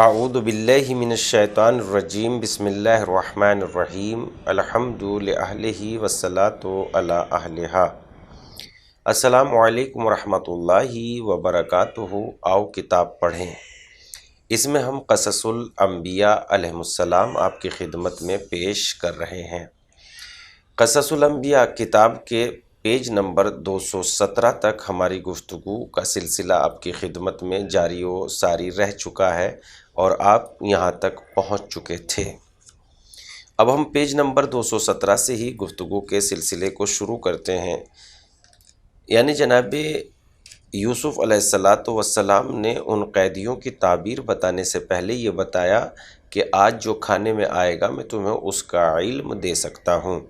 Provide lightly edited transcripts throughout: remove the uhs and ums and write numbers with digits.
اعوذ باللہ من الشیطان الرجیم بسم اللہ الرحمن الرحیم الحمد لأہلہ والصلاۃ علی اہلہا۔ السلام علیکم ورحمۃ اللہ وبرکاتہ۔ آؤ کتاب پڑھیں۔ اس میں ہم قصص الانبیاء علیہم السلام آپ کی خدمت میں پیش کر رہے ہیں۔ قصص الانبیاء کتاب کے پیج نمبر 217 تک ہماری گفتگو کا سلسلہ آپ کی خدمت میں جاری و ساری رہ چکا ہے اور آپ یہاں تک پہنچ چکے تھے۔ اب ہم پیج نمبر 217 سے ہی گفتگو کے سلسلے کو شروع کرتے ہیں۔ یعنی جناب یوسف علیہ السلام نے ان قیدیوں کی تعبیر بتانے سے پہلے یہ بتایا کہ آج جو کھانے میں آئے گا میں تمہیں اس کا علم دے سکتا ہوں،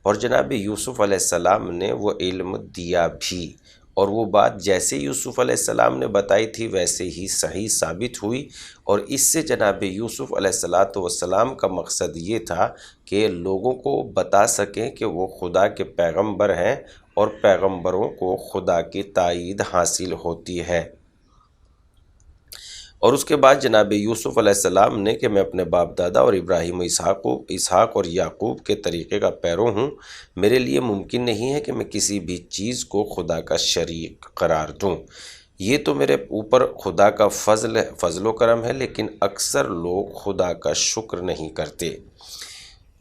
اور جناب یوسف علیہ السلام نے وہ علم دیا بھی، اور وہ بات جیسے یوسف علیہ السلام نے بتائی تھی ویسے ہی صحیح ثابت ہوئی، اور اس سے جناب یوسف علیہ السلام کا مقصد یہ تھا کہ لوگوں کو بتا سکیں کہ وہ خدا کے پیغمبر ہیں اور پیغمبروں کو خدا کی تائید حاصل ہوتی ہے۔ اور اس کے بعد جناب یوسف علیہ السلام نے کہ میں اپنے باپ دادا اور ابراہیم و اسحاق اور یعقوب کے طریقے کا پیرو ہوں، میرے لیے ممکن نہیں ہے کہ میں کسی بھی چیز کو خدا کا شریک قرار دوں۔ یہ تو میرے اوپر خدا کا فضل و کرم ہے، لیکن اکثر لوگ خدا کا شکر نہیں کرتے۔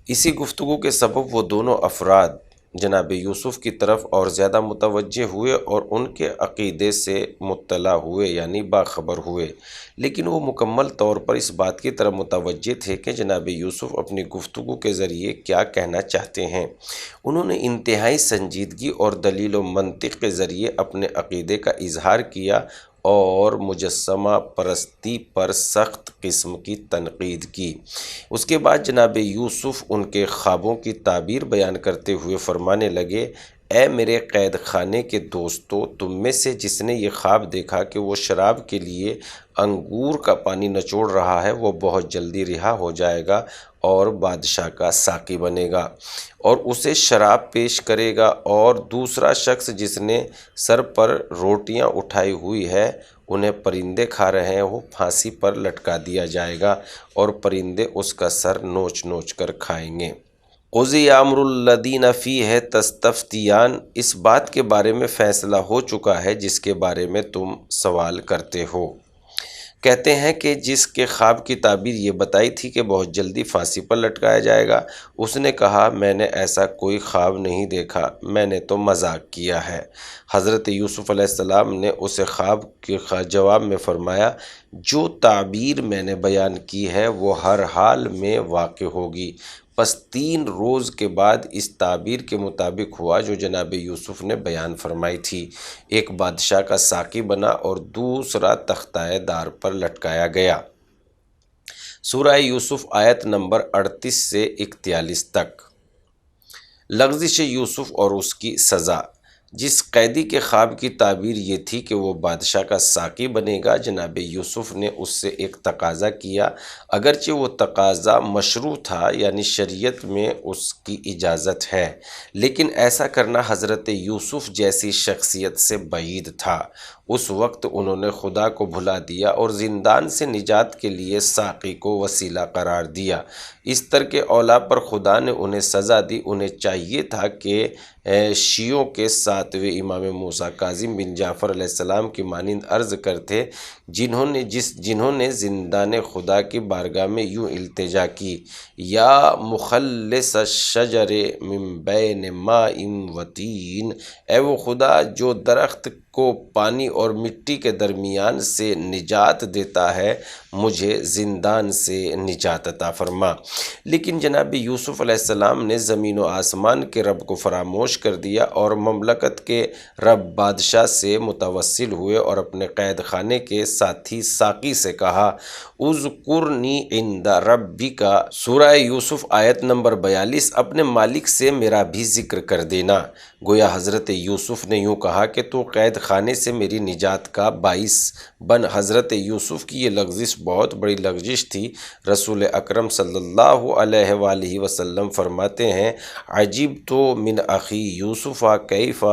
اسی گفتگو کے سبب وہ دونوں افراد جناب یوسف کی طرف اور زیادہ متوجہ ہوئے اور ان کے عقیدے سے مطلع ہوئے، یعنی باخبر ہوئے، لیکن وہ مکمل طور پر اس بات کی طرف متوجہ تھے کہ جناب یوسف اپنی گفتگو کے ذریعے کیا کہنا چاہتے ہیں۔ انہوں نے انتہائی سنجیدگی اور دلیل و منطق کے ذریعے اپنے عقیدے کا اظہار کیا اور مجسمہ پرستی پر سخت قسم کی تنقید کی۔ اس کے بعد جناب یوسف ان کے خوابوں کی تعبیر بیان کرتے ہوئے فرمانے لگے، اے میرے قید خانے کے دوستو، تم میں سے جس نے یہ خواب دیکھا کہ وہ شراب کے لیے انگور کا پانی نچوڑ رہا ہے، وہ بہت جلدی رہا ہو جائے گا اور بادشاہ کا ساقی بنے گا اور اسے شراب پیش کرے گا، اور دوسرا شخص جس نے سر پر روٹیاں اٹھائی ہوئی ہے انہیں پرندے کھا رہے ہیں، وہ پھانسی پر لٹکا دیا جائے گا اور پرندے اس کا سر نوچ نوچ کر کھائیں گے۔ قضی امر الذین فیہ تستفتیان، اس بات کے بارے میں فیصلہ ہو چکا ہے جس کے بارے میں تم سوال کرتے ہو۔ کہتے ہیں کہ جس کے خواب کی تعبیر یہ بتائی تھی کہ بہت جلدی پھانسی پر لٹکایا جائے گا، اس نے کہا میں نے ایسا کوئی خواب نہیں دیکھا، میں نے تو مذاق کیا ہے۔ حضرت یوسف علیہ السلام نے اسے خواب کے جواب میں فرمایا، جو تعبیر میں نے بیان کی ہے وہ ہر حال میں واقع ہوگی۔ پس 3 روز کے بعد اس تعبیر کے مطابق ہوا جو جناب یوسف نے بیان فرمائی تھی۔ ایک بادشاہ کا ساقی بنا اور دوسرا تختہ دار پر لٹکایا گیا۔ سورہ یوسف آیت نمبر 38 سے 41 تک۔ لغزش یوسف اور اس کی سزا۔ جس قیدی کے خواب کی تعبیر یہ تھی کہ وہ بادشاہ کا ساقی بنے گا، جناب یوسف نے اس سے ایک تقاضا کیا، اگرچہ وہ تقاضا مشروع تھا، یعنی شریعت میں اس کی اجازت ہے، لیکن ایسا کرنا حضرت یوسف جیسی شخصیت سے بعید تھا۔ اس وقت انہوں نے خدا کو بھلا دیا اور زندان سے نجات کے لیے ساقی کو وسیلہ قرار دیا۔ اس ترک اولیٰ پر خدا نے انہیں سزا دی۔ انہیں چاہیے تھا کہ شیعوں کے 7ویں امام موسیٰ کاظم بن جعفر علیہ السلام کی مانند عرض کرتے، جنہوں نے زندان خدا کی بارگاہ میں یوں التجا کی، یا مخلص الشجر من بین ماء و طین، اے وہ خدا جو درخت کو پانی اور مٹی کے درمیان سے نجات دیتا ہے، مجھے زندان سے نجات عطا فرما۔ لیکن جناب یوسف علیہ السلام نے زمین و آسمان کے رب کو فراموش کر دیا اور مملکت کے رب بادشاہ سے متوسل ہوئے اور اپنے قید خانے کے ساتھی ساقی سے کہا، اذکرنی عند ربک، سورہ یوسف آیت نمبر 42، اپنے مالک سے میرا بھی ذکر کر دینا۔ گویا حضرت یوسف نے یوں کہا کہ تو قید خانے سے میری نجات کا باعث بن۔ حضرت یوسف کی یہ لغزش بہت بڑی لغزش تھی۔ رسول اکرم صلی اللہ علیہ وآلہ وسلم فرماتے ہیں، عجبت من اخی یوسف کیف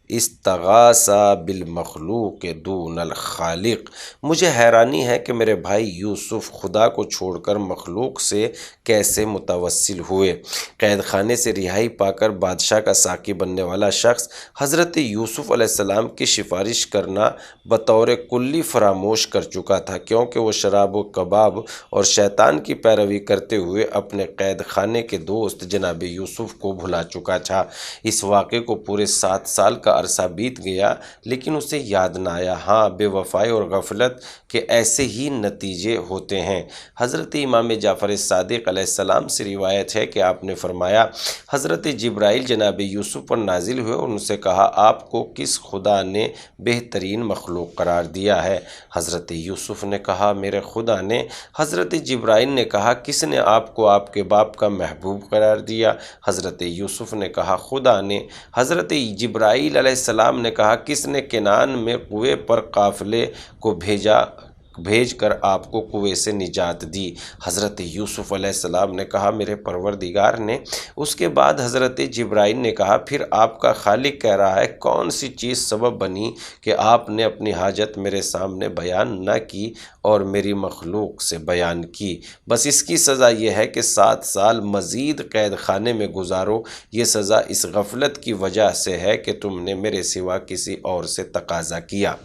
استغاث بالمخلوق دون الخالق۔ مجھے حیرانی ہے کہ میرے بھائی یوسف خدا کو چھوڑ کر مخلوق سے کیسے متوسل ہوئے۔ قید خانے سے رہائی پا کر بادشاہ کا ساقی بننے والا شخص حضرت یوسف علیہ السلام کی سفارش کرنا بطور کلی فراموش کر چکا تھا، کیونکہ وہ شراب و کباب اور شیطان کی پیروی کرتے ہوئے اپنے قید خانے کے دوست جناب یوسف کو بھلا چکا تھا۔ اس واقعے کو پورے 7 سال کا عرصہ بیت گیا لیکن اسے یاد نہ آیا۔ ہاں، بے وفائی اور غفلت کے ایسے ہی نتیجے ہوتے ہیں۔ حضرت امام جعفر صادق علیہ السلام سے روایت ہے کہ آپ نے فرمایا، حضرت جبرائیل جناب یوسف پر نازل ہوئے اور ان سے کہا، آپ کو کس خدا نے بہترین مخلوق قرار دیا ہے؟ حضرت یوسف نے کہا، میرے خدا نے۔ حضرت جبرائیل نے کہا، کس نے آپ کو آپ کے باپ کا محبوب قرار دیا؟ حضرت یوسف نے کہا، خدا نے۔ حضرت جبرائیل علیہ السلام نے کہا، کس نے کنعان میں کنویں پر قافلے کو بھیج کر آپ کو کنویں سے نجات دی؟ حضرت یوسف علیہ السلام نے کہا، میرے پروردگار نے۔ اس کے بعد حضرت جبرائیل نے کہا، پھر آپ کا خالق کہہ رہا ہے، کون سی چیز سبب بنی کہ آپ نے اپنی حاجت میرے سامنے بیان نہ کی اور میری مخلوق سے بیان کی؟ بس اس کی سزا یہ ہے کہ 7 سال مزید قید خانے میں گزارو۔ یہ سزا اس غفلت کی وجہ سے ہے کہ تم نے میرے سوا کسی اور سے تقاضا کیا۔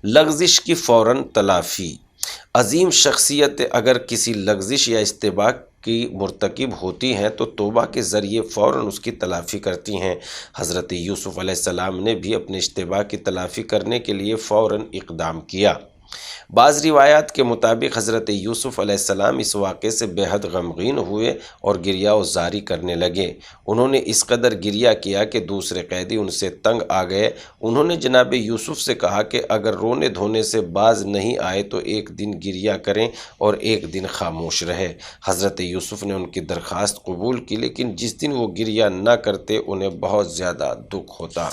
لغزش کی فوراً تلافی۔ عظیم شخصیت اگر کسی لغزش یا اشتباہ کی مرتکب ہوتی ہیں تو توبہ کے ذریعے فوراً اس کی تلافی کرتی ہیں۔ حضرت یوسف علیہ السلام نے بھی اپنے اشتباہ کی تلافی کرنے کے لیے فوراً اقدام کیا۔ بعض روایات کے مطابق حضرت یوسف علیہ السلام اس واقعے سے بے حد غمگین ہوئے اور گریہ وزاری کرنے لگے۔ انہوں نے اس قدر گریہ کیا کہ دوسرے قیدی ان سے تنگ آ گئے۔ انہوں نے جناب یوسف سے کہا کہ اگر رونے دھونے سے باز نہیں آئے تو ایک دن گریہ کریں اور ایک دن خاموش رہے۔ حضرت یوسف نے ان کی درخواست قبول کی، لیکن جس دن وہ گریہ نہ کرتے انہیں بہت زیادہ دکھ ہوتا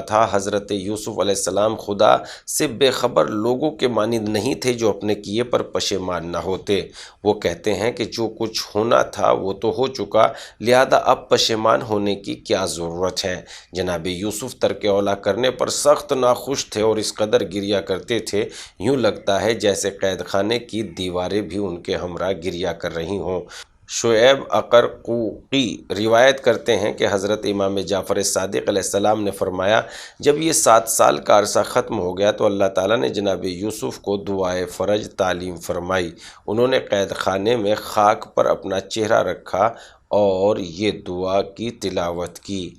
تھا۔ حضرت یوسف علیہ السلام خدا سے بے خبر لوگوں کے مانند نہیں تھے جو اپنے کیے پر پشیمان نہ ہوتے۔ وہ کہتے ہیں کہ جو کچھ ہونا تھا وہ تو ہو چکا، لہذا اب پشیمان ہونے کی کیا ضرورت ہے؟ جناب یوسف ترک اولیٰ کرنے پر سخت ناخوش تھے اور اس قدر گریہ کرتے تھے، یوں لگتا ہے جیسے قید خانے کی دیواریں بھی ان کے ہمراہ گریہ کر رہی ہوں۔ شعیب اقرقوقی روایت کرتے ہیں کہ حضرت امام جعفر صادق علیہ السلام نے فرمایا، جب یہ 7 سال کا عرصہ ختم ہو گیا تو اللہ تعالیٰ نے جناب یوسف کو دعائے فرج تعلیم فرمائی۔ انہوں نے قید خانے میں خاک پر اپنا چہرہ رکھا اور یہ دعا کی تلاوت کی،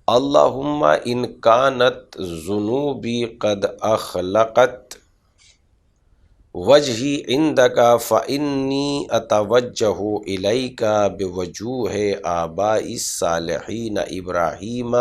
اللہم ان کانت ذنوبی قد اخلقت وجہی عندک فإنی اتوجہ الیک بوجوہ آبائی الصالحین ابراہیم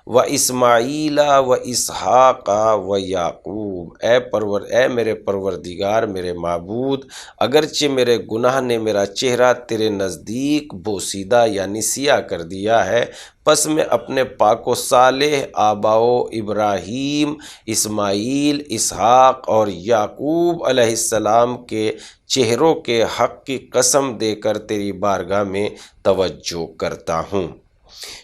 و اسماعیل و اسحاق و یعقوب۔ اے میرے پروردگار، میرے معبود، اگرچہ میرے گناہ نے میرا چہرہ تیرے نزدیک بوسیدہ یعنی سیاہ کر دیا ہے، پس میں اپنے پاک و صالح آباؤ ابراہیم، اسماعیل، اسحاق اور یعقوب علیہ السلام کے چہروں کے حق کی قسم دے کر تیری بارگاہ میں توجہ کرتا ہوں۔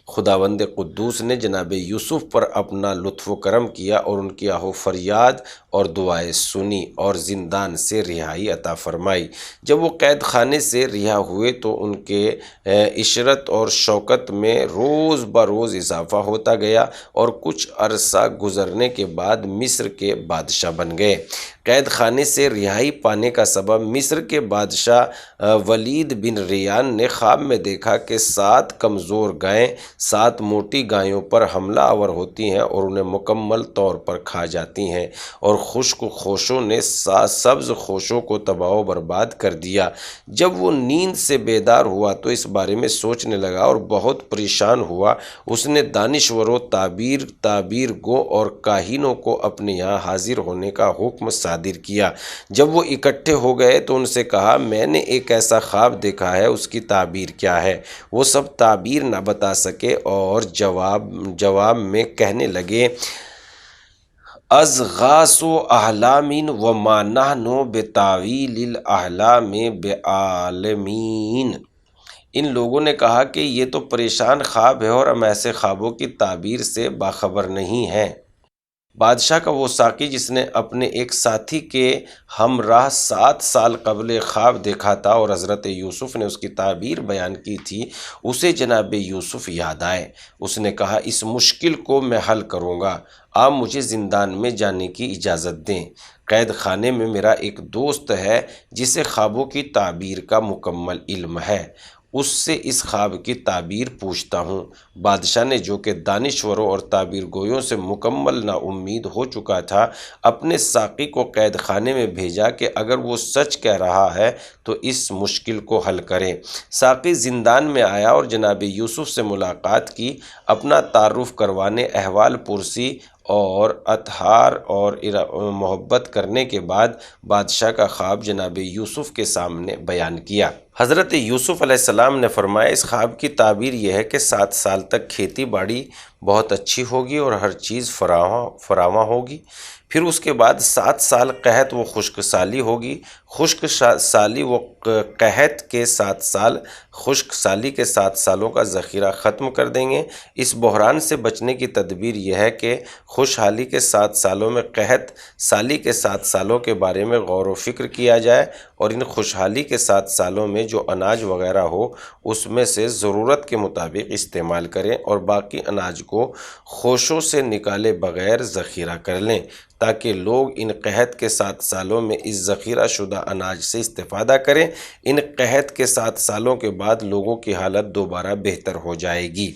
خداوند قدوس نے جناب یوسف پر اپنا لطف و کرم کیا اور ان کی آہ و فریاد اور دعائیں سنی اور زندان سے رہائی عطا فرمائی۔ جب وہ قید خانے سے رہا ہوئے تو ان کے عشرت اور شوکت میں روز بروز اضافہ ہوتا گیا اور کچھ عرصہ گزرنے کے بعد مصر کے بادشاہ بن گئے۔ قید خانے سے رہائی پانے کا سبب مصر کے بادشاہ ولید بن ریان نے خواب میں دیکھا کہ 7 کمزور گائیں 7 موٹی گایوں پر حملہ آور ہوتی ہیں اور انہیں مکمل طور پر کھا جاتی ہیں، اور خشک خوشوں نے سبز خوشوں کو تباہ و برباد کر دیا۔ جب وہ نیند سے بیدار ہوا تو اس بارے میں سوچنے لگا اور بہت پریشان ہوا۔ اس نے دانشوروں، تعبیر گو اور کاہنوں کو اپنے یہاں حاضر ہونے کا حکم صادر کیا۔ جب وہ اکٹھے ہو گئے تو ان سے کہا، میں نے ایک ایسا خواب دیکھا ہے، اس کی تعبیر کیا ہے؟ وہ سب تعبیر نہ بتا سکے اور جواب میں کہنے لگے، اضغاث احلام وما نحن بتاویل الاحلام بعالمین۔ ان لوگوں نے کہا کہ یہ تو پریشان خواب ہے اور ہم ایسے خوابوں کی تعبیر سے باخبر نہیں ہیں۔ بادشاہ کا وہ ساقی جس نے اپنے ایک ساتھی کے ہمراہ 7 سال قبل خواب دیکھا تھا اور حضرت یوسف نے اس کی تعبیر بیان کی تھی، اسے جناب یوسف یاد آئے۔ اس نے کہا، اس مشکل کو میں حل کروں گا، آپ مجھے زندان میں جانے کی اجازت دیں۔ قید خانے میں میرا ایک دوست ہے جسے خوابوں کی تعبیر کا مکمل علم ہے، اس سے اس خواب کی تعبیر پوچھتا ہوں۔ بادشاہ نے، جو کہ دانشوروں اور تعبیر گویوں سے مکمل نا امید ہو چکا تھا، اپنے ساقی کو قید خانے میں بھیجا کہ اگر وہ سچ کہہ رہا ہے تو اس مشکل کو حل کرے۔ ساقی زندان میں آیا اور جناب یوسف سے ملاقات کی، اپنا تعارف کروانے، احوال پرسی اور اطہار اور محبت کرنے کے بعد بادشاہ کا خواب جناب یوسف کے سامنے بیان کیا۔ حضرت یوسف علیہ السلام نے فرمایا، اس خواب کی تعبیر یہ ہے کہ 7 سال تک کھیتی باڑی بہت اچھی ہوگی اور ہر چیز فراواں ہوگی، پھر اس کے بعد 7 سال قحط و خشک سالی ہوگی، خشک سالی و قحط کے 7 سال، خشک سالی کے 7 سالوں کا ذخیرہ ختم کر دیں گے۔ اس بحران سے بچنے کی تدبیر یہ ہے کہ خوشحالی کے 7 سالوں میں قحط سالی کے 7 سالوں کے بارے میں غور و فکر کیا جائے، اور ان خوشحالی کے 7 سالوں میں جو اناج وغیرہ ہو اس میں سے ضرورت کے مطابق استعمال کریں اور باقی اناج کو خوشوں سے نکالے بغیر ذخیرہ کر لیں، تاکہ لوگ ان قحط کے 7 سالوں میں اس ذخیرہ شدہ اناج سے استفادہ کریں۔ ان قحط کے 7 سالوں کے بعد لوگوں کی حالت دوبارہ بہتر ہو جائے گی۔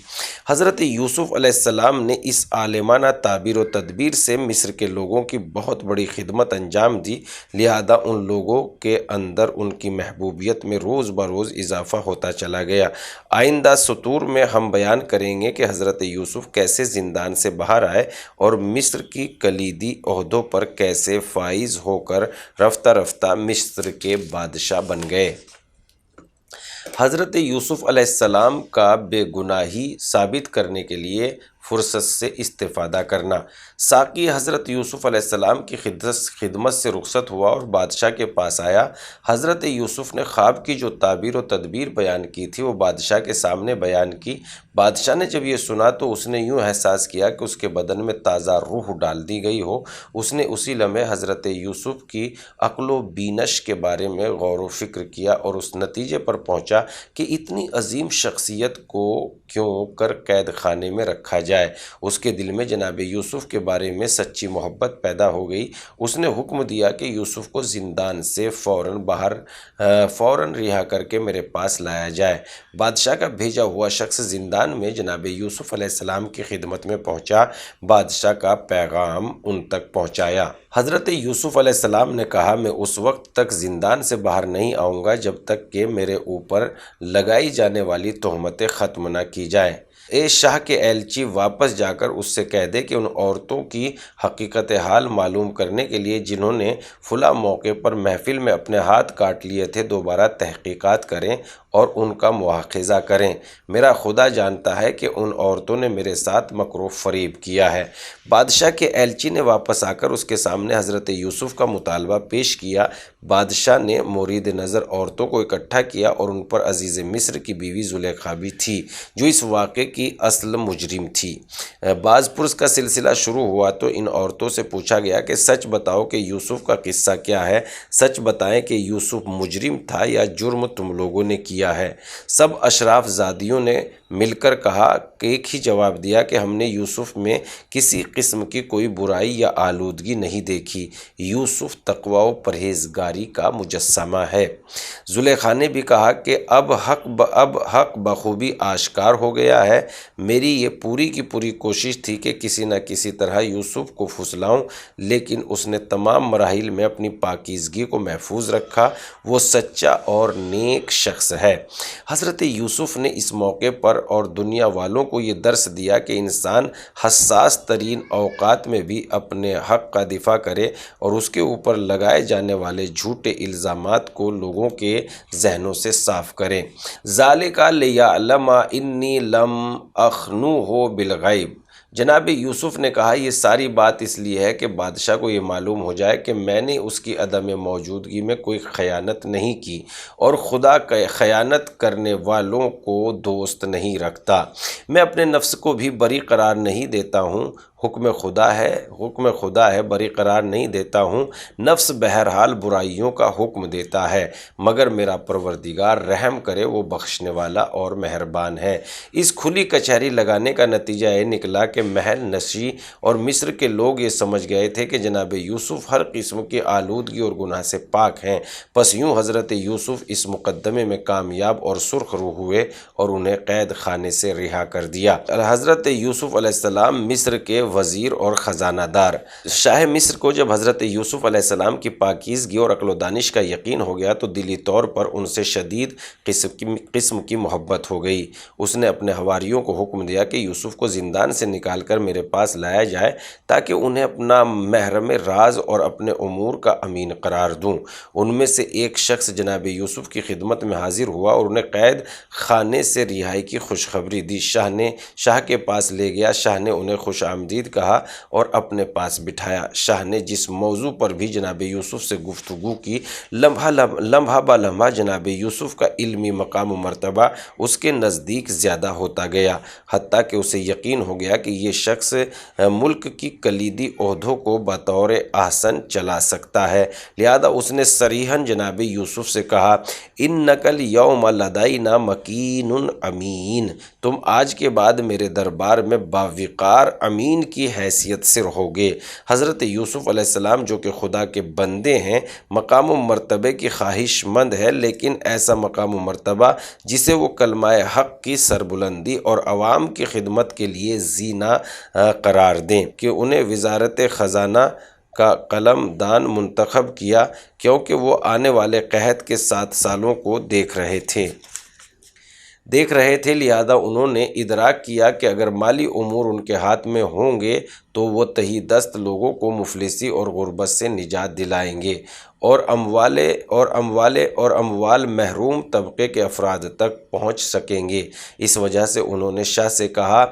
حضرت یوسف علیہ السلام نے اس عالمانہ تعبیر و تدبیر سے مصر کے لوگوں کی بہت بڑی خدمت انجام دی، لہذا ان لوگوں کے اندر ان کی محبوبیت میں روز بروز اضافہ ہوتا چلا گیا۔ آئندہ سطور میں ہم بیان کریں گے کہ حضرت یوسف کیسے زندان سے باہر آئے اور مصر کی کلیدی عہدوں پر کیسے فائز ہو کر رفتہ رفتہ مصر کے بادشاہ بن گئے۔ حضرت یوسف علیہ السلام کا بے گناہی ثابت کرنے کے لیے فرصت سے استفادہ کرنا۔ ساقی حضرت یوسف علیہ السلام کی خدمت سے رخصت ہوا اور بادشاہ کے پاس آیا۔ حضرت یوسف نے خواب کی جو تعبیر و تدبیر بیان کی تھی وہ بادشاہ کے سامنے بیان کی۔ بادشاہ نے جب یہ سنا تو اس نے یوں احساس کیا کہ اس کے بدن میں تازہ روح ڈال دی گئی ہو۔ اس نے اسی لمحے حضرت یوسف کی عقل و بینش کے بارے میں غور و فکر کیا اور اس نتیجے پر پہنچا کہ اتنی عظیم شخصیت کو کیوں کر قید خانے میں رکھا جائے۔ اس کے دل میں جناب یوسف کے بارے میں سچی محبت پیدا ہو گئی۔ اس نے حکم دیا کہ یوسف کو زندان سے فوراً رہا کر کے میرے پاس لایا جائے۔ بادشاہ کا بھیجا ہوا شخص زندان میں جناب یوسف علیہ السلام کی خدمت میں پہنچا، بادشاہ کا پیغام ان تک پہنچایا۔ حضرت یوسف علیہ السلام نے کہا، میں اس وقت تک زندان سے باہر نہیں آؤں گا جب تک کہ میرے اوپر لگائی جانے والی تہمتیں ختم نہ کی جائیں۔ اے شاہ کے ایلچی، واپس جا کر اس سے کہہ دے کہ ان عورتوں کی حقیقت حال معلوم کرنے کے لیے جنہوں نے فلاں موقع پر محفل میں اپنے ہاتھ کاٹ لیے تھے دوبارہ تحقیقات کریں اور ان کا مواخذہ کریں۔ میرا خدا جانتا ہے کہ ان عورتوں نے میرے ساتھ مکر و فریب کیا ہے۔ بادشاہ کے ایلچی نے واپس آ کر اس کے سامنے حضرت یوسف کا مطالبہ پیش کیا۔ بادشاہ نے مورد نظر عورتوں کو اکٹھا کیا اور ان پر عزیز مصر کی بیوی زلیخا بھی تھی، جو اس واقعے کی اصل مجرم تھی۔ باز پرس کا سلسلہ شروع ہوا تو ان عورتوں سے پوچھا گیا کہ سچ بتاؤ کہ یوسف کا قصہ کیا ہے، سچ بتائیں کہ یوسف مجرم تھا یا جرم تم لوگوں نے کیا ہے۔ سب اشراف زادیوں نے مل کر کہا کہ ایک ہی جواب دیا کہ ہم نے یوسف میں کسی قسم کی کوئی برائی یا آلودگی نہیں دیکھی، یوسف تقوی و پرہیزگاری کا مجسمہ ہے۔ زلیخا نے بھی کہا کہ اب حق بخوبی آشکار ہو گیا ہے، میری یہ پوری کی پوری کوشش تھی کہ کسی نہ کسی طرح یوسف کو پھسلاؤں، لیکن اس نے تمام مراحل میں اپنی پاکیزگی کو محفوظ رکھا، وہ سچا اور نیک شخص ہے۔ حضرت یوسف نے اس موقع پر اور دنیا والوں کو یہ درس دیا کہ انسان حساس ترین اوقات میں بھی اپنے حق کا دفاع کرے اور اس کے اوپر لگائے جانے والے جھوٹے الزامات کو لوگوں کے ذہنوں سے صاف کرے۔ ذالک لیعلم انی لم اخنہ بالغیب، جناب یوسف نے کہا یہ ساری بات اس لیے ہے کہ بادشاہ کو یہ معلوم ہو جائے کہ میں نے اس کی عدم موجودگی میں کوئی خیانت نہیں کی، اور خدا خیانت کرنے والوں کو دوست نہیں رکھتا۔ میں اپنے نفس کو بھی بری قرار نہیں دیتا ہوں، حکم خدا ہے بری قرار نہیں دیتا ہوں، نفس بہرحال برائیوں کا حکم دیتا ہے، مگر میرا پروردگار رحم کرے، وہ بخشنے والا اور مہربان ہے۔ اس کھلی کچہری لگانے کا نتیجہ یہ نکلا کہ محل نشی اور مصر کے لوگ یہ سمجھ گئے تھے کہ جناب یوسف ہر قسم کی آلودگی اور گناہ سے پاک ہیں۔ پس یوں حضرت یوسف اس مقدمے میں کامیاب اور سرخ رو ہوئے اور انہیں قید خانے سے رہا کر دیا۔ حضرت یوسف علیہ السلام مصر کے وزیر اور خزانہ دار۔ شاہ مصر کو جب حضرت یوسف علیہ السلام کی پاکیزگی اور عقل و دانش کا یقین ہو گیا تو دلی طور پر ان سے شدید قسم کی محبت ہو گئی۔ اس نے اپنے حواریوں کو حکم دیا کہ یوسف کو زندان سے نکال کر میرے پاس لایا جائے تاکہ انہیں اپنا محرم راز اور اپنے امور کا امین قرار دوں۔ ان میں سے ایک شخص جناب یوسف کی خدمت میں حاضر ہوا اور انہیں قید خانے سے رہائی کی خوشخبری دی۔ شاہ کے پاس لے گیا، شاہ نے انہیں خوش آمدید کہا اور اپنے پاس بٹھایا۔ شاہ نے جس موضوع پر بھی جناب یوسف سے گفتگو کی، لمحہ بہ لمحہ جناب یوسف کا علمی مقام و مرتبہ اس کے نزدیک زیادہ ہوتا گیا، حتیٰ کہ اسے یقین ہو گیا کہ یہ شخص ملک کی کلیدی عہدوں کو بطور احسن چلا سکتا ہے۔ لہذا اس نے صریحاً جناب یوسف سے کہا، اِنَّکَ الْیَوْمَ لَدَیْنَا مَکِینٌ امین، تم آج کے بعد میرے دربار میں باوقار امین کی حیثیت سے رہوگے۔ حضرت یوسف علیہ السلام جو کہ خدا کے بندے ہیں، مقام و مرتبے کی خواہش مند ہے، لیکن ایسا مقام و مرتبہ جسے وہ کلمہ حق کی سربلندی اور عوام کی خدمت کے لیے زینہ قرار دیں، کہ انہیں وزارت خزانہ کا قلم دان منتخب کیا، کیونکہ وہ آنے والے قحط کے 7 سالوں کو دیکھ رہے تھے۔ لہذا انہوں نے ادراک کیا کہ اگر مالی امور ان کے ہاتھ میں ہوں گے تو وہ تہی دست لوگوں کو مفلسی اور غربت سے نجات دلائیں گے اور اموال محروم طبقے کے افراد تک پہنچ سکیں گے۔ اس وجہ سے انہوں نے شاہ سے کہا،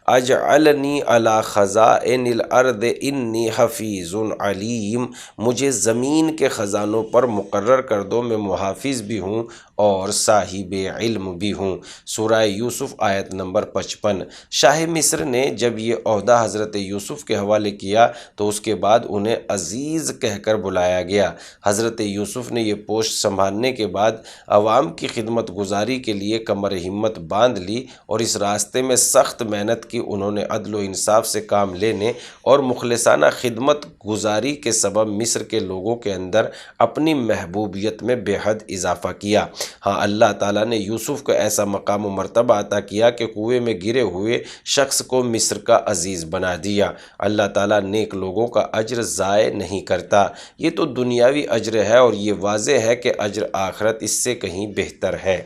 اجعلنی علی خزائن الارض انی حفیظ علیم، مجھے زمین کے خزانوں پر مقرر کر دو، میں محافظ بھی ہوں اور صاحب علم بھی ہوں۔ سورہ یوسف آیت نمبر 55۔ شاہ مصر نے جب یہ عہدہ حضرت یوسف کے حوالے کیا تو اس کے بعد انہیں عزیز کہہ کر بلایا گیا۔ حضرت یوسف نے یہ پوسٹ سنبھالنے کے بعد عوام کی خدمت گزاری کے لیے کمر ہمت باندھ لی، اور اس راستے میں سخت محنت کی۔ انہوں نے عدل و انصاف سے کام لینے اور مخلصانہ خدمت گزاری کے سبب مصر کے لوگوں کے اندر اپنی محبوبیت میں بے حد اضافہ کیا۔ ہاں، اللہ تعالیٰ نے یوسف کو ایسا مقام و مرتبہ عطا کیا کہ کنویں میں گرے ہوئے شخص کو مصر کا عزیز بنا دیا۔ اللہ تعالیٰ نیک لوگوں کا اجر ضائع نہیں کرتا۔ یہ تو دنیاوی اجر ہے اور یہ واضح ہے کہ اجر آخرت اس سے کہیں بہتر ہے۔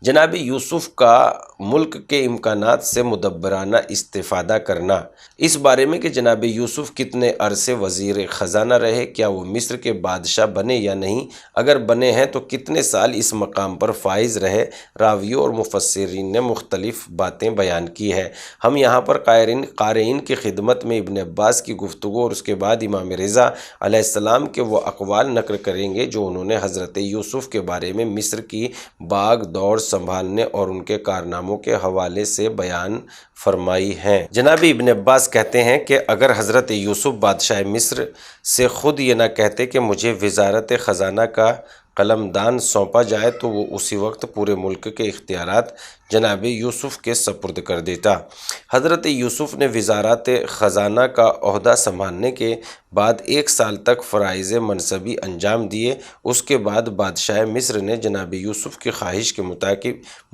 جناب یوسف کا ملک کے امکانات سے مدبرانہ استفادہ کرنا۔ اس بارے میں کہ جناب یوسف کتنے عرصے وزیر خزانہ رہے، کیا وہ مصر کے بادشاہ بنے یا نہیں، اگر بنے ہیں تو کتنے سال اس مقام پر فائز رہے، راویوں اور مفسرین نے مختلف باتیں بیان کی ہے۔ ہم یہاں پر قارئین کی خدمت میں ابن عباس کی گفتگو اور اس کے بعد امام رضا علیہ السلام کے وہ اقوال نقل کریں گے جو انہوں نے حضرت یوسف کے بارے میں مصر کی باغ دور سنبھالنے اور ان کے کارناموں کے حوالے سے بیان فرمائی ہیں۔ جناب ابن عباس کہتے ہیں کہ اگر حضرت یوسف بادشاہ مصر سے خود یہ نہ کہتے کہ مجھے وزارت خزانہ کا قلم دان سونپا جائے تو وہ اسی وقت پورے ملک کے اختیارات جناب یوسف کے سپرد کر دیتا۔ حضرت یوسف نے وزارت خزانہ کا عہدہ سنبھالنے کے بعد 1 سال تک فرائض منصبی انجام دیے۔ اس کے بعد بادشاہ مصر نے جناب یوسف کی خواہش کے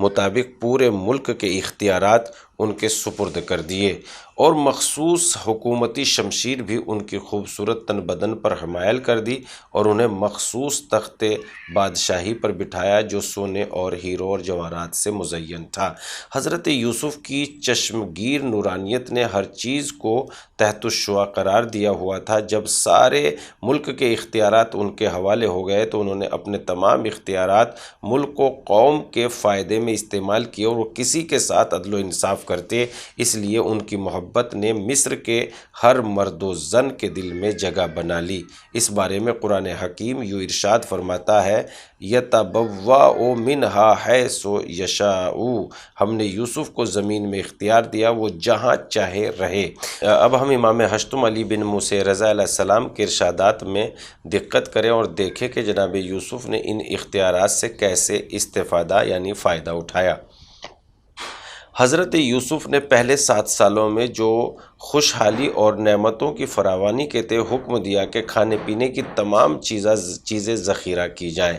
مطابق پورے ملک کے اختیارات ان کے سپرد کر دیے اور مخصوص حکومتی شمشیر بھی ان کی خوبصورت تن بدن پر حمایل کر دی اور انہیں مخصوص تخت بادشاہی پر بٹھایا جو سونے اور ہیروں اور جواہرات سے مزین تھا۔ حضرت یوسف کی چشمگیر نورانیت نے ہر چیز کو تحت الشعاع قرار دیا ہوا تھا۔ جب سارے ملک کے اختیارات ان کے حوالے ہو گئے تو انہوں نے اپنے تمام اختیارات ملک و قوم کے فائدے میں استعمال کیے اور وہ کسی کے ساتھ عدل و انصاف کرتے، اس لیے ان کی محبت محبت نے مصر کے ہر مرد و زن کے دل میں جگہ بنا لی۔ اس بارے میں قرآن حکیم یوں ارشاد فرماتا ہے، یتبوأ منہا حیث یشاء، ہم نے یوسف کو زمین میں اختیار دیا، وہ جہاں چاہے رہے۔ اب ہم امام ہشتم علی بن موسیٰ رضا علیہ السلام کے ارشادات میں دقت کریں اور دیکھیں کہ جناب یوسف نے ان اختیارات سے کیسے استفادہ یعنی فائدہ اٹھایا۔ حضرت یوسف نے پہلے 7 سالوں میں جو خوشحالی اور نعمتوں کی فراوانی کے تئیں حکم دیا کہ کھانے پینے کی تمام چیزیں ذخیرہ کی جائیں۔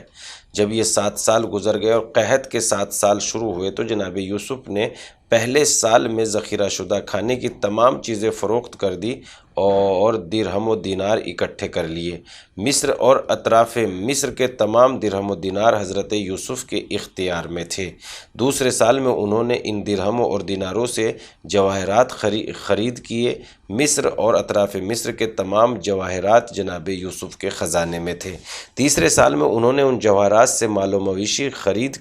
جب یہ 7 سال گزر گئے اور قحط کے 7 سال شروع ہوئے تو جناب یوسف نے پہلے سال میں ذخیرہ شدہ کھانے کی تمام چیزیں فروخت کر دی اور درہم و دینار اکٹھے کر لیے۔ مصر اور اطراف مصر کے تمام درہم و دینار حضرت یوسف کے اختیار میں تھے۔ دوسرے سال میں انہوں نے ان درہموں اور دیناروں سے جواہرات خرید کیے۔ مصر اور اطراف مصر کے تمام جواہرات جناب یوسف کے خزانے میں تھے۔ تیسرے سال میں انہوں نے ان جواہرات سے مال و مویشی خرید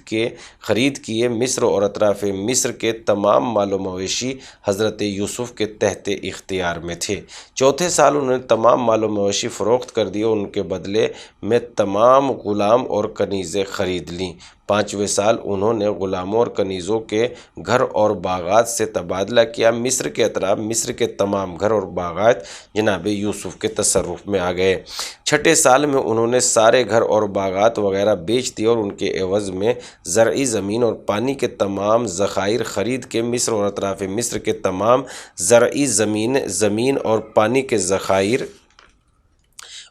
کیے۔ مصر اور اطراف مصر کے تمام مال و مویشی حضرت یوسف کے تحت اختیار میں تھے۔ چوتھے سال انہوں نے تمام مال و مویشی فروخت کر دیے اور ان کے بدلے میں تمام غلام اور کنیزیں خرید لیں۔ پانچویں سال انہوں نے غلاموں اور کنیزوں کے گھر اور باغات سے تبادلہ کیا۔ مصر کے اطراف مصر کے تمام گھر اور باغات جناب یوسف کے تصرف میں آ گئے۔ چھٹے سال میں انہوں نے سارے گھر اور باغات وغیرہ بیچ دیے اور ان کے عوض میں زرعی زمین اور پانی کے تمام ذخائر خرید کے مصر اور اطراف مصر کے تمام زرعی زمین اور پانی کے ذخائر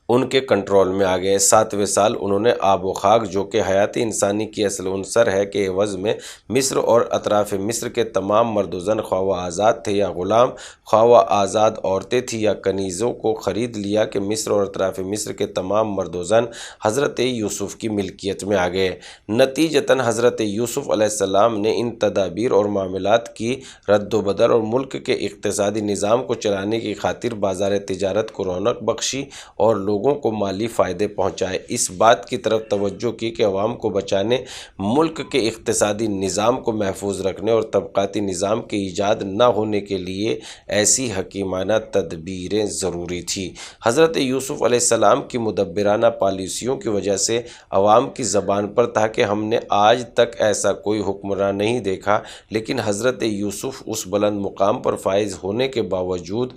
ان کے کنٹرول میں آ گئے۔ ساتویں سال انہوں نے آب و خاک جو کہ حیات انسانی کی اصل عنصر ہے کے عوض میں مصر اور اطراف مصر کے تمام مرد و زن خواہ وہ آزاد تھے یا غلام، خواہ وہ آزاد عورتیں تھیں یا کنیزوں کو خرید لیا کہ مصر اور اطراف مصر کے تمام مرد و زن حضرت یوسف کی ملکیت میں آ گئے۔ نتیجتاً حضرت یوسف علیہ السلام نے ان تدابیر اور معاملات کی رد و بدل اور ملک کے اقتصادی نظام کو چلانے کی خاطر بازار تجارت کو رونق بخشی اور لوگوں کو مالی فائدے پہنچائے۔ اس بات کی طرف توجہ کی کہ عوام کو بچانے، ملک کے اقتصادی نظام کو محفوظ رکھنے اور طبقاتی نظام کے ایجاد نہ ہونے کے لیے ایسی حکیمانہ تدبیریں ضروری تھیں۔ حضرت یوسف علیہ السلام کی مدبرانہ پالیسیوں کی وجہ سے عوام کی زبان پر تھا کہ ہم نے آج تک ایسا کوئی حکمراں نہیں دیکھا، لیکن حضرت یوسف اس بلند مقام پر فائز ہونے کے باوجود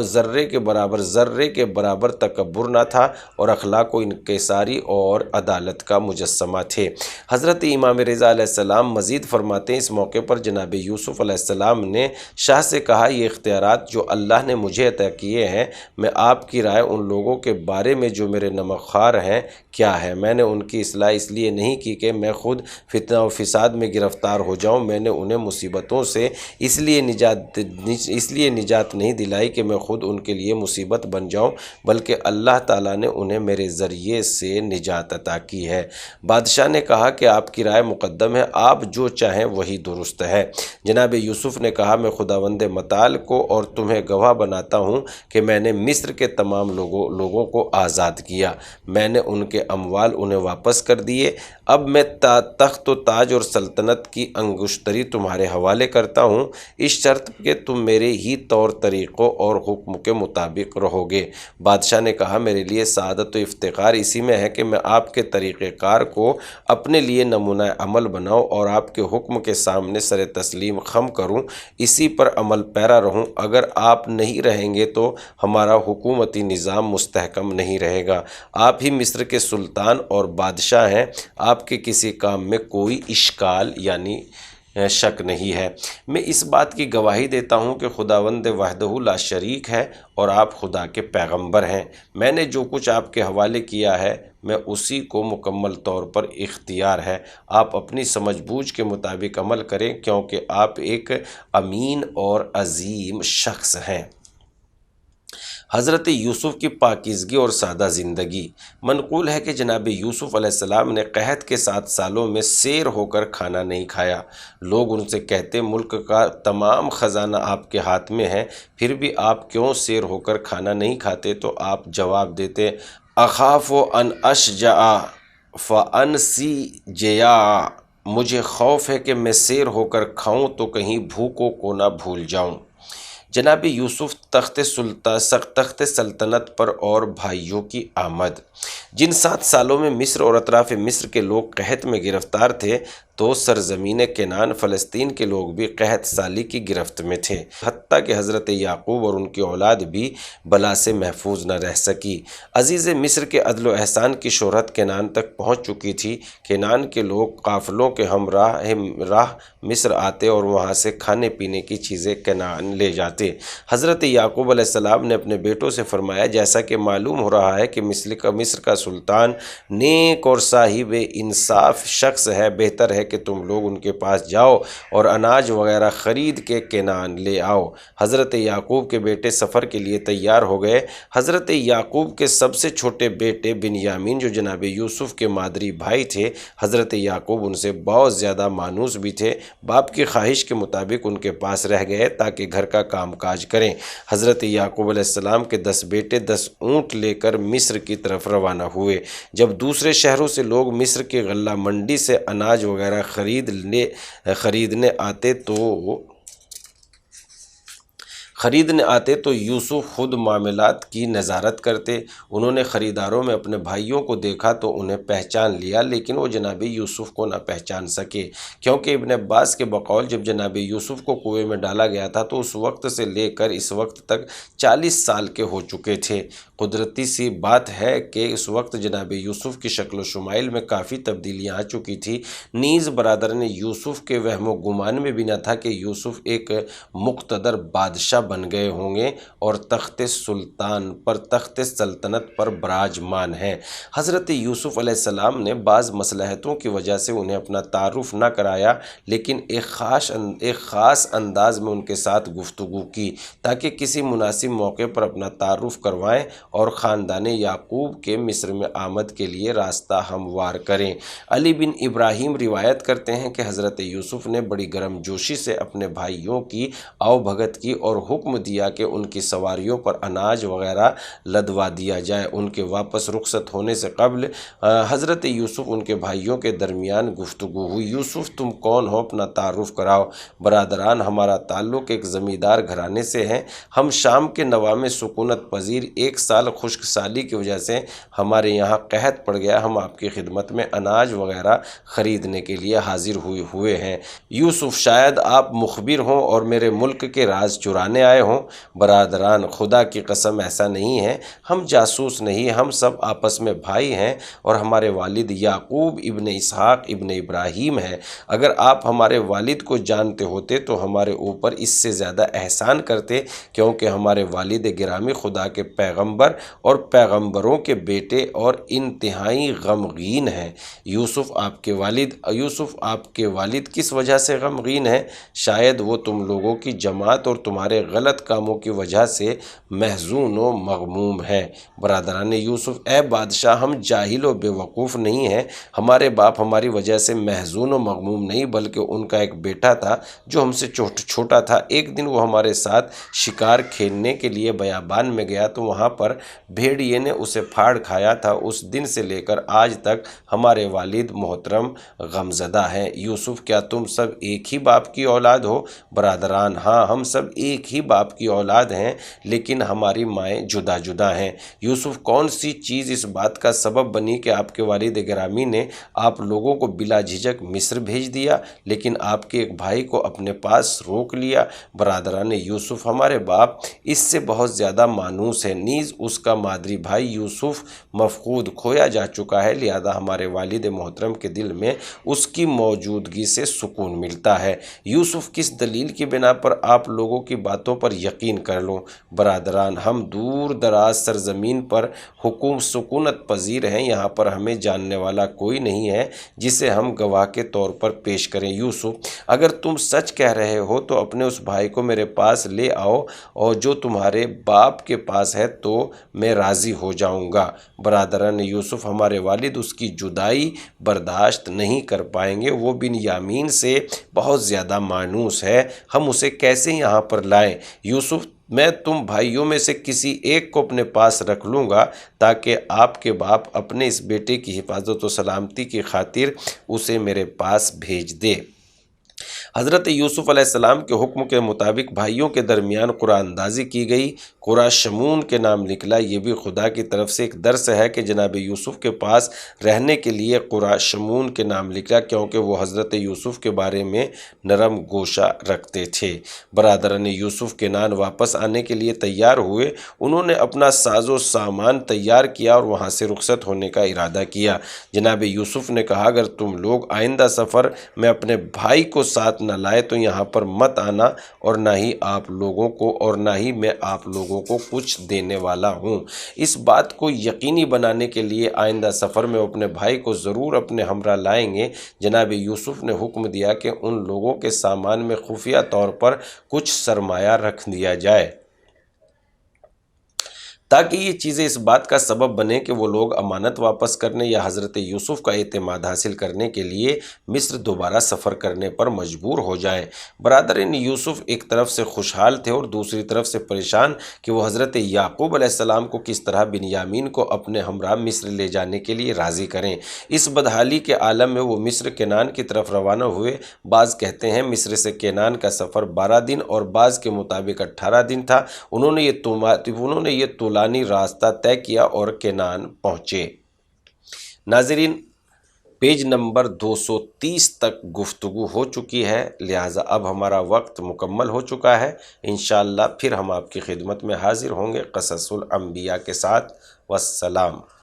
ذرے کے برابر تکبر نہ تھا اور اخلاق و انکساری اور عدالت کا مجسمہ تھے۔ حضرت امام رضا علیہ السلام مزید فرماتے ہیں، اس موقع پر جناب یوسف علیہ السلام نے شاہ سے کہا، یہ اختیارات جو اللہ نے مجھے عطا کیے ہیں، میں آپ کی رائے ان لوگوں کے بارے میں جو میرے نمک خوار ہیں کیا ہے؟ میں نے ان کی اصلاح اس لیے نہیں کی کہ میں خود فتنہ و فساد میں گرفتار ہو جاؤں، میں نے انہیں مصیبتوں سے اس لیے نجات نہیں دلائی کہ میں خود ان کے لیے مصیبت بن جاؤں، بلکہ اللہ تعالیٰ نے انہیں میرے ذریعے سے نجات عطا کی ہے۔ بادشاہ نے کہا کہ آپ کی رائے مقدم ہے، آپ جو چاہیں وہی درست ہے۔ جناب یوسف نے کہا، میں خداوند متعال کو اور تمہیں گواہ بناتا ہوں کہ میں نے مصر کے تمام لوگوں کو آزاد کیا، میں نے ان کے اموال انہیں واپس کر دیے۔ اب میں تخت و تاج اور سلطنت کی انگشتری تمہارے حوالے کرتا ہوں، اس شرط کہ تم میرے ہی طور طریقوں اور حکم کے مطابق رہو گے۔ بادشاہ نے کہا، میرے لیے سعادت و افتخار اسی میں ہے کہ میں آپ کے طریقہ کار کو اپنے لیے نمونہ عمل بناؤں اور آپ کے حکم کے سامنے سر تسلیم خم کروں، اسی پر عمل پیرا رہوں۔ اگر آپ نہیں رہیں گے تو ہمارا حکومتی نظام مستحکم نہیں رہے گا۔ آپ ہی مصر کے سلطان اور بادشاہ ہیں، آپ کے کسی کام میں کوئی اشکال یعنی شک نہیں ہے۔ میں اس بات کی گواہی دیتا ہوں کہ خداوند وحدہ لا شریک ہے اور آپ خدا کے پیغمبر ہیں۔ میں نے جو کچھ آپ کے حوالے کیا ہے میں اسی کو مکمل طور پر اختیار ہے، آپ اپنی سمجھ بوجھ کے مطابق عمل کریں کیونکہ آپ ایک امین اور عظیم شخص ہیں۔ حضرت یوسف کی پاکیزگی اور سادہ زندگی۔ منقول ہے کہ جناب یوسف علیہ السلام نے قحط کے 7 سالوں میں سیر ہو کر کھانا نہیں کھایا۔ لوگ ان سے کہتے، ملک کا تمام خزانہ آپ کے ہاتھ میں ہے، پھر بھی آپ کیوں سیر ہو کر کھانا نہیں کھاتے؟ تو آپ جواب دیتے، اخاف ان اشجع فانسجع، مجھے خوف ہے کہ میں سیر ہو کر کھاؤں تو کہیں بھوکوں کو نہ بھول جاؤں۔ جناب یوسف تخت سلطنت پر اور بھائیوں کی آمد۔ جن 7 سالوں میں مصر اور اطراف مصر کے لوگ قحط میں گرفتار تھے تو سرزمین کنعان فلسطین کے لوگ بھی قحط سالی کی گرفت میں تھے، حتیٰ کہ حضرت یعقوب اور ان کی اولاد بھی بلا سے محفوظ نہ رہ سکی۔ عزیز مصر کے عدل و احسان کی شہرت کنعان تک پہنچ چکی تھی۔ کنعان کے لوگ قافلوں کے راہ مصر آتے اور وہاں سے کھانے پینے کی چیزیں کنعان لے جاتے۔ حضرت یعقوب علیہ السلام نے اپنے بیٹوں سے فرمایا، جیسا کہ معلوم ہو رہا ہے کہ مصر کا سلطان نیک اور صاحب انصاف شخص ہے، بہتر ہے کہ تم لوگ ان کے پاس جاؤ اور اناج وغیرہ خرید کے کنعان لے آؤ۔ حضرت یعقوب کے بیٹے سفر کے لیے تیار ہو گئے۔ حضرت یعقوب کے سب سے چھوٹے بیٹے بنیامین جو جناب یوسف کے مادری بھائی تھے، حضرت یعقوب ان سے بہت زیادہ مانوس بھی تھے، باپ کی خواہش کے مطابق ان کے پاس رہ گئے تاکہ گھر کا کام کاج کریں۔ حضرت یعقوب علیہ السلام کے 10 بیٹے 10 اونٹ لے کر مصر کی طرف روانہ ہوئے۔ جب دوسرے شہروں سے لوگ مصر کی غلہ منڈی سے اناج وغیرہ خریدنے آتے تو یوسف خود معاملات کی نظارت کرتے۔ انہوں نے خریداروں میں اپنے بھائیوں کو دیکھا تو انہیں پہچان لیا، لیکن وہ جناب یوسف کو نہ پہچان سکے، کیونکہ ابن عباس کے بقول جب جناب یوسف کو کنویں میں ڈالا گیا تھا تو اس وقت سے لے کر اس وقت تک 40 سال کے ہو چکے تھے۔ قدرتی سی بات ہے کہ اس وقت جناب یوسف کی شکل و شمائل میں کافی تبدیلیاں آ چکی تھی۔ نیز برادران یوسف کے وہم و گمان میں بھی نہ تھا کہ یوسف ایک مقتدر بادشاہ بن گئے ہوں گے اور تخت سلطنت پر براجمان ہیں۔ حضرت یوسف علیہ السلام نے بعض مصلحتوں کی وجہ سے انہیں اپنا تعارف نہ کرایا، لیکن ایک خاص انداز میں ان کے ساتھ گفتگو کی تاکہ کسی مناسب موقع پر اپنا تعارف کروائیں اور خاندان یعقوب کے مصر میں آمد کے لیے راستہ ہموار کریں۔ علی بن ابراہیم روایت کرتے ہیں کہ حضرت یوسف نے بڑی گرم جوشی سے اپنے بھائیوں کی آؤ بھگت کی اور حکم دیا کہ ان کی سواریوں پر اناج وغیرہ لدوا دیا جائے۔ ان کے واپس رخصت ہونے سے قبل حضرت یوسف ان کے بھائیوں کے درمیان گفتگو ہوئی۔ یوسف تم کون ہو؟ اپنا تعارف کراؤ۔ برادران، ہمارا تعلق ایک زمیندار گھرانے سے ہے۔ ہم شام کے نواح سکونت پذیر، 1 سال خشک سالی کی وجہ سے ہمارے یہاں قحط پڑ گیا، ہم آپ کی خدمت میں اناج وغیرہ خریدنے کے لیے حاضر ہوئے ہیں۔ یوسف، شاید آپ مخبر ہوں اور میرے ملک کے راز چرانے آئے ہوں۔ برادران، خدا کی قسم ایسا نہیں ہے، ہم جاسوس نہیں، ہم سب آپس میں بھائی ہیں اور ہمارے والد یعقوب ابن اسحاق ابن ابراہیم ہیں۔ اگر آپ ہمارے والد کو جانتے ہوتے تو ہمارے اوپر اس سے زیادہ احسان کرتے، کیونکہ ہمارے والد گرامی خدا کے پیغمبر اور پیغمبروں کے بیٹے اور انتہائی غمگین ہیں۔ یوسف، آپ کے والد کس وجہ سے غمگین ہیں؟ شاید وہ تم لوگوں کی جماعت اور تمہارے غلط کاموں کی وجہ سے محزون و مغموم ہیں۔ برادران یوسف، اے بادشاہ، ہم جاہل و بے وقوف نہیں ہیں، ہمارے باپ ہماری وجہ سے محزون و مغموم نہیں بلکہ ان کا ایک بیٹا تھا جو ہم سے چھوٹا تھا۔ ایک دن وہ ہمارے ساتھ شکار کھیلنے کے لیے بیابان میں گیا تو وہاں پر بھیڑیے نے اسے پھاڑ کھایا تھا۔ اس دن سے لے کر آج تک ہمارے والد محترم غمزدہ ہیں۔ یوسف، کیا تم سب ایک ہی باپ کی اولاد ہو؟ برادران، ہاں، ہم سب ایک ہی باپ کی اولاد ہیں، لیکن ہماری مائیں جدا جدا ہیں۔ یوسف، کون سی چیز اس بات کا سبب بنی کہ آپ کے والد گرامی نے آپ لوگوں کو بلا جھجک مصر بھیج دیا، لیکن آپ کے ایک بھائی کو اپنے پاس روک لیا؟ برادران یوسف، ہمارے باپ اس سے بہت زیادہ مانوس ہے، نیز اس کا مادری بھائی یوسف مفقود کھویا جا چکا ہے، لہذا ہمارے والد محترم کے دل میں اس کی موجودگی سے سکون ملتا ہے۔ یوسف، کس دلیل کی بنا پر آپ لوگوں کی باتوں پر یقین کر لوں؟ برادران، ہم دور دراز سرزمین پر سکونت پذیر ہیں، یہاں پر ہمیں جاننے والا کوئی نہیں ہے جسے ہم گواہ کے طور پر پیش کریں۔ یوسف، اگر تم سچ کہہ رہے ہو تو اپنے اس بھائی کو میرے پاس لے آؤ اور جو تمہارے باپ کے پاس ہے تو میں راضی ہو جاؤں گا۔ برادران یوسف، ہمارے والد اس کی جدائی برداشت نہیں کر پائیں گے، وہ بنیامین سے بہت زیادہ مانوس ہے، ہم اسے کیسے یہاں پر لائیں؟ یوسف، میں تم بھائیوں میں سے کسی ایک کو اپنے پاس رکھ لوں گا تاکہ آپ کے باپ اپنے اس بیٹے کی حفاظت و سلامتی کی خاطر اسے میرے پاس بھیج دے۔ حضرت یوسف علیہ السلام کے حکم کے مطابق بھائیوں کے درمیان قرآن اندازی کی گئی۔ قرآن شمون کے نام نکلا۔ یہ بھی خدا کی طرف سے ایک درس ہے کہ جناب یوسف کے پاس رہنے کے لیے قرآن شمون کے نام نکلا، کیونکہ وہ حضرت یوسف کے بارے میں نرم گوشہ رکھتے تھے۔ برادران یوسف کنعان واپس آنے کے لیے تیار ہوئے۔ انہوں نے اپنا ساز و سامان تیار کیا اور وہاں سے رخصت ہونے کا ارادہ کیا۔ جناب یوسف نے کہا، اگر تم لوگ آئندہ سفر میں اپنے بھائی کو ساتھ نہ لائے تو یہاں پر مت آنا، اور نہ ہی میں آپ لوگوں کو کچھ دینے والا ہوں۔ اس بات کو یقینی بنانے کے لیے آئندہ سفر میں اپنے بھائی کو ضرور اپنے ہمراہ لائیں گے۔ جناب یوسف نے حکم دیا کہ ان لوگوں کے سامان میں خفیہ طور پر کچھ سرمایہ رکھ دیا جائے، تاکہ یہ چیزیں اس بات کا سبب بنیں کہ وہ لوگ امانت واپس کرنے یا حضرت یوسف کا اعتماد حاصل کرنے کے لیے مصر دوبارہ سفر کرنے پر مجبور ہو جائیں۔ برادران یوسف ایک طرف سے خوشحال تھے اور دوسری طرف سے پریشان کہ وہ حضرت یعقوب علیہ السلام کو کس طرح بنیامین کو اپنے ہمراہ مصر لے جانے کے لیے راضی کریں۔ اس بدحالی کے عالم میں وہ مصر کنعان کی طرف روانہ ہوئے۔ بعض کہتے ہیں مصر سے کنعان کا سفر 12 دن اور بعض کے مطابق 18 دن تھا۔ انہوں نے یہ طولانی راستہ طے کیا اور کنعان پہنچے۔ ناظرین، پیج نمبر 230 تک گفتگو ہو چکی ہے، لہٰذا اب ہمارا وقت مکمل ہو چکا ہے۔ انشاءاللہ پھر ہم آپ کی خدمت میں حاضر ہوں گے قصص الانبیاء کے ساتھ۔ والسلام۔